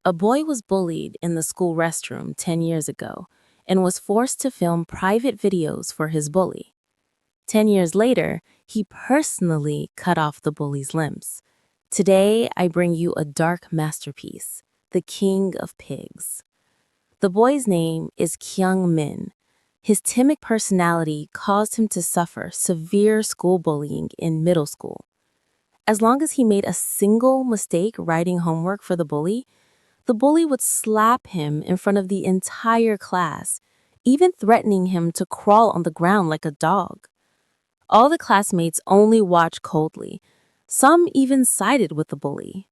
A boy was bullied in the school restroom 10 years ago and was forced to film private videos for his bully. 10 years later, he personally cut off the bully's limbs. Today, I bring you a dark masterpiece, The King of Pigs. The boy's name is Kyung Min. His timid personality caused him to suffer severe school bullying in middle school. As long as he made a single mistake writing homework for the bully would slap him in front of the entire class, even threatening him to crawl on the ground like a dog. All the classmates only watched coldly. Some even sided with the bully.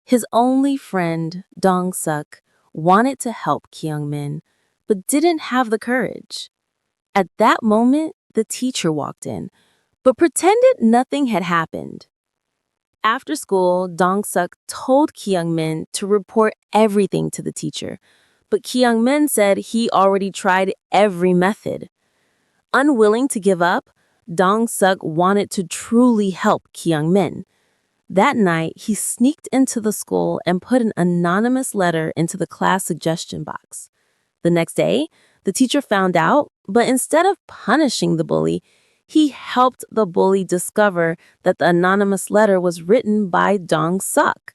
His only friend, Dong Suk, wanted to help Kyung Min, but didn't have the courage. At that moment, the teacher walked in, but pretended nothing had happened. After school, Dong Suk told Kyung Min to report everything to the teacher, but Kyung Min said he already tried every method. Unwilling to give up, Dong Suk wanted to truly help Kyung Min. That night, he sneaked into the school and put an anonymous letter into the class suggestion box. The next day, the teacher found out, but instead of punishing the bully, he helped the bully discover that the anonymous letter was written by Dong Suk.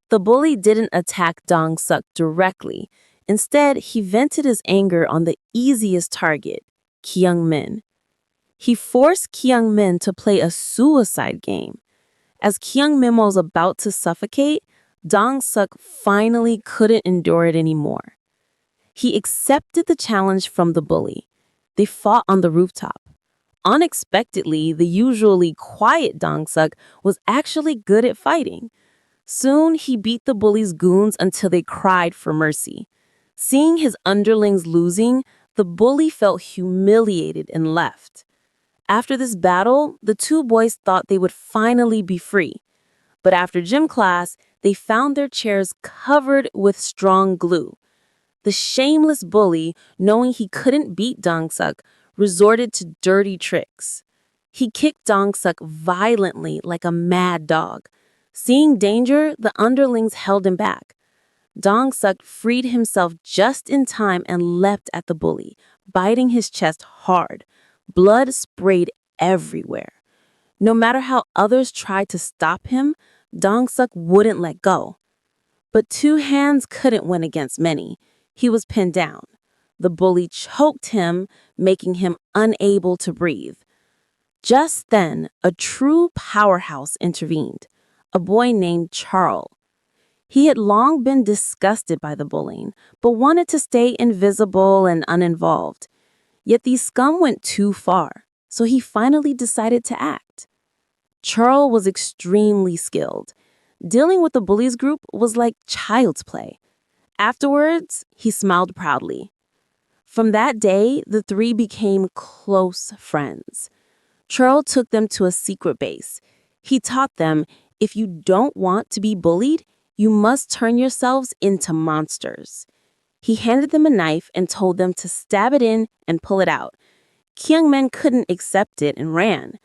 The bully didn't attack Dong Suk directly. Instead, he vented his anger on the easiest target, Kyung Min. He forced Kyung Min to play a suicide game. As Kyung Min was about to suffocate, Dong Suk finally couldn't endure it anymore. He accepted the challenge from the bully. They fought on the rooftop. Unexpectedly, the usually quiet Dong Suk was actually good at fighting. Soon, he beat the bully's goons until they cried for mercy. Seeing his underlings losing, the bully felt humiliated and left. After this battle, the two boys thought they would finally be free. But after gym class, they found their chairs covered with strong glue. The shameless bully, knowing he couldn't beat Dong Suk, resorted to dirty tricks. He kicked Dong Suk violently like a mad dog. Seeing danger, the underlings held him back. Dong Suk freed himself just in time and leapt at the bully, biting his chest hard. Blood sprayed everywhere. No matter how others tried to stop him, Dong Suk wouldn't let go. But two hands couldn't win against many. He was pinned down. The bully choked him, making him unable to breathe. Just then, a true powerhouse intervened, a boy named Charles. He had long been disgusted by the bullying, but wanted to stay invisible and uninvolved. Yet these scum went too far, so he finally decided to act. Charles was extremely skilled. Dealing with the bullies group was like child's play. Afterwards, he smiled proudly. From that day, the three became close friends. Charles took them to a secret base. He taught them, if you don't want to be bullied, you must turn yourselves into monsters. He handed them a knife and told them to stab it in and pull it out. Kyung Min couldn't accept it and ran.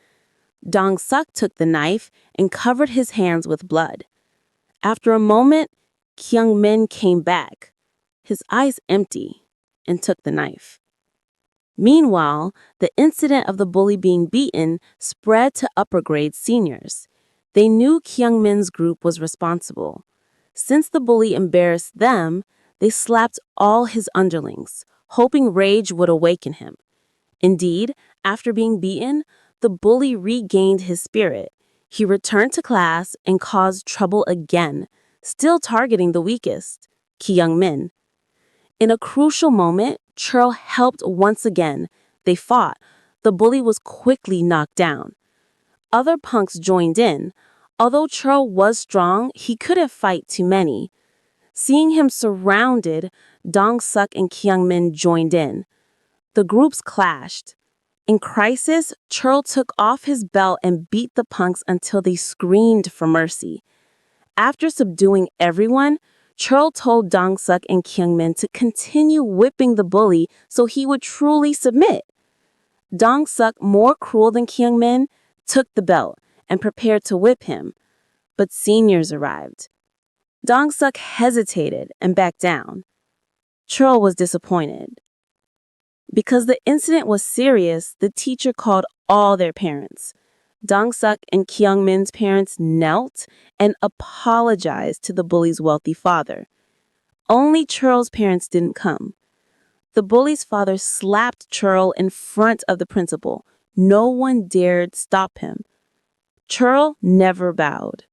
Dong Suk took the knife and covered his hands with blood. After a moment, Kyung Min came back, his eyes empty, and took the knife. Meanwhile, the incident of the bully being beaten spread to upper grade seniors. They knew Kyung Min's group was responsible. Since the bully embarrassed them, they slapped all his underlings, hoping rage would awaken him. Indeed, after being beaten, the bully regained his spirit. He returned to class and caused trouble again, still targeting the weakest, Kyung Min. In a crucial moment, Charles helped once again. They fought. The bully was quickly knocked down. Other punks joined in. Although Charles was strong, he couldn't fight too many. Seeing him surrounded, Dong Suk and Kyung Min joined in. The groups clashed. In crisis, Charles took off his belt and beat the punks until they screamed for mercy. After subduing everyone, Charles told Dong Suk and Kyung Min to continue whipping the bully so he would truly submit. Dong Suk, more cruel than Kyung Min, took the belt and prepared to whip him. But seniors arrived. Dong-suk hesitated and backed down. Chul was disappointed. Because the incident was serious, the teacher called all their parents. Dong-suk and Kyung-min's parents knelt and apologized to the bully's wealthy father. Only Chul's parents didn't come. The bully's father slapped Chul in front of the principal. No one dared stop him. Chul never bowed.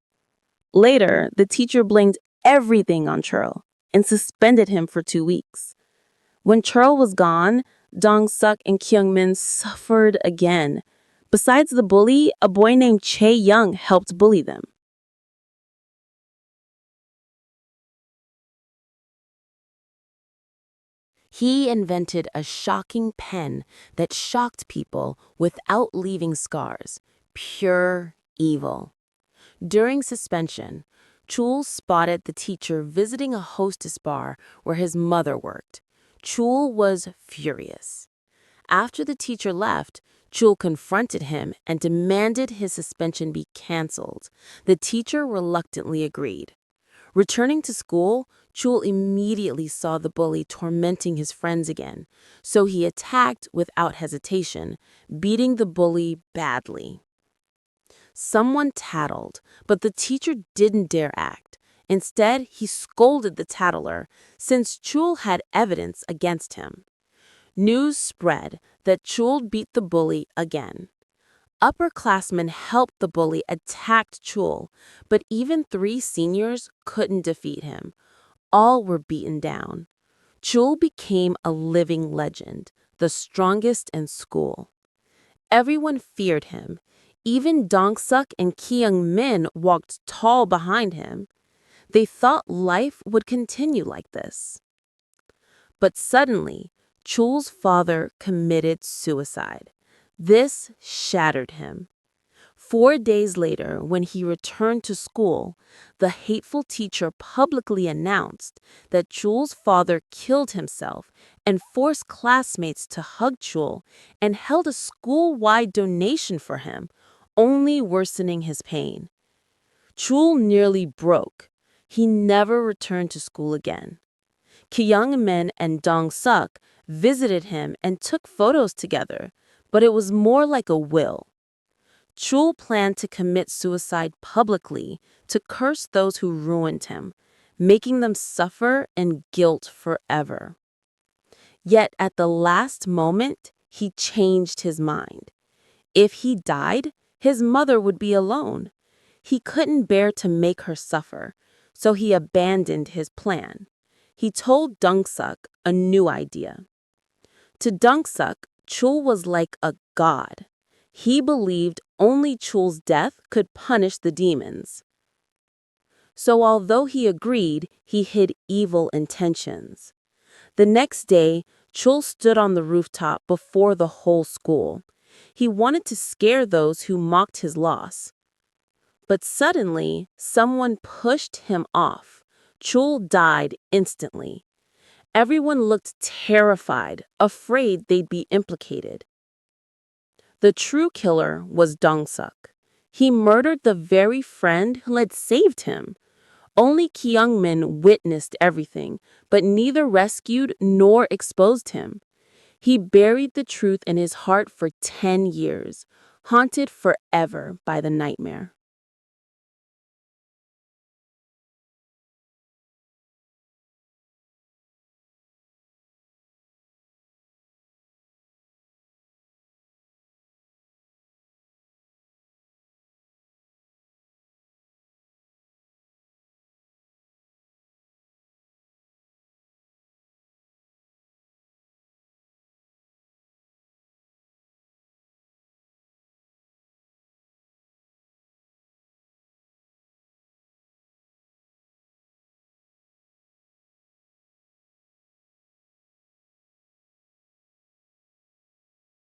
Later, the teacher blamed everything on Chul and suspended him for 2 weeks. When Chul was gone, Dong-suk and Kyung-min suffered again. Besides the bully, a boy named Chae-young helped bully them. He invented a shocking pen that shocked people without leaving scars. Pure evil. During suspension, Chul spotted the teacher visiting a hostess bar where his mother worked. Chul was furious. After the teacher left, Chul confronted him and demanded his suspension be canceled. The teacher reluctantly agreed. Returning to school, Chul immediately saw the bully tormenting his friends again, so he attacked without hesitation, beating the bully badly. Someone tattled, but the teacher didn't dare act. Instead, he scolded the tattler, since Chul had evidence against him. News spread that Chul beat the bully again. Upperclassmen helped the bully attack Chul, but even 3 seniors couldn't defeat him. All were beaten down. Chul became a living legend, the strongest in school. Everyone feared him. Even Dong-suk and Kyung-min walked tall behind him. They thought life would continue like this. But suddenly, Chul's father committed suicide. This shattered him. 4 days later, when he returned to school, the hateful teacher publicly announced that Chul's father killed himself and forced classmates to hug Chul and held a school-wide donation for him, only worsening his pain. Chul nearly broke. He never returned to school again. Kyung-min and Dong-suk visited him and took photos together, but it was more like a will. Chul planned to commit suicide publicly to curse those who ruined him, making them suffer in guilt forever. Yet at the last moment, he changed his mind. If he died, his mother would be alone. He couldn't bear to make her suffer, so he abandoned his plan. He told Dong-suk a new idea. To Dong-suk, Chul was like a god. He believed only Chul's death could punish the demons. So although he agreed, he hid evil intentions. The next day, Chul stood on the rooftop before the whole school. He wanted to scare those who mocked his loss. But suddenly, someone pushed him off. Chul died instantly. Everyone looked terrified, afraid they'd be implicated. The true killer was Dong-suk. He murdered the very friend who had saved him. Only Kyung-min witnessed everything, but neither rescued nor exposed him. He buried the truth in his heart for 10 years, haunted forever by the nightmare.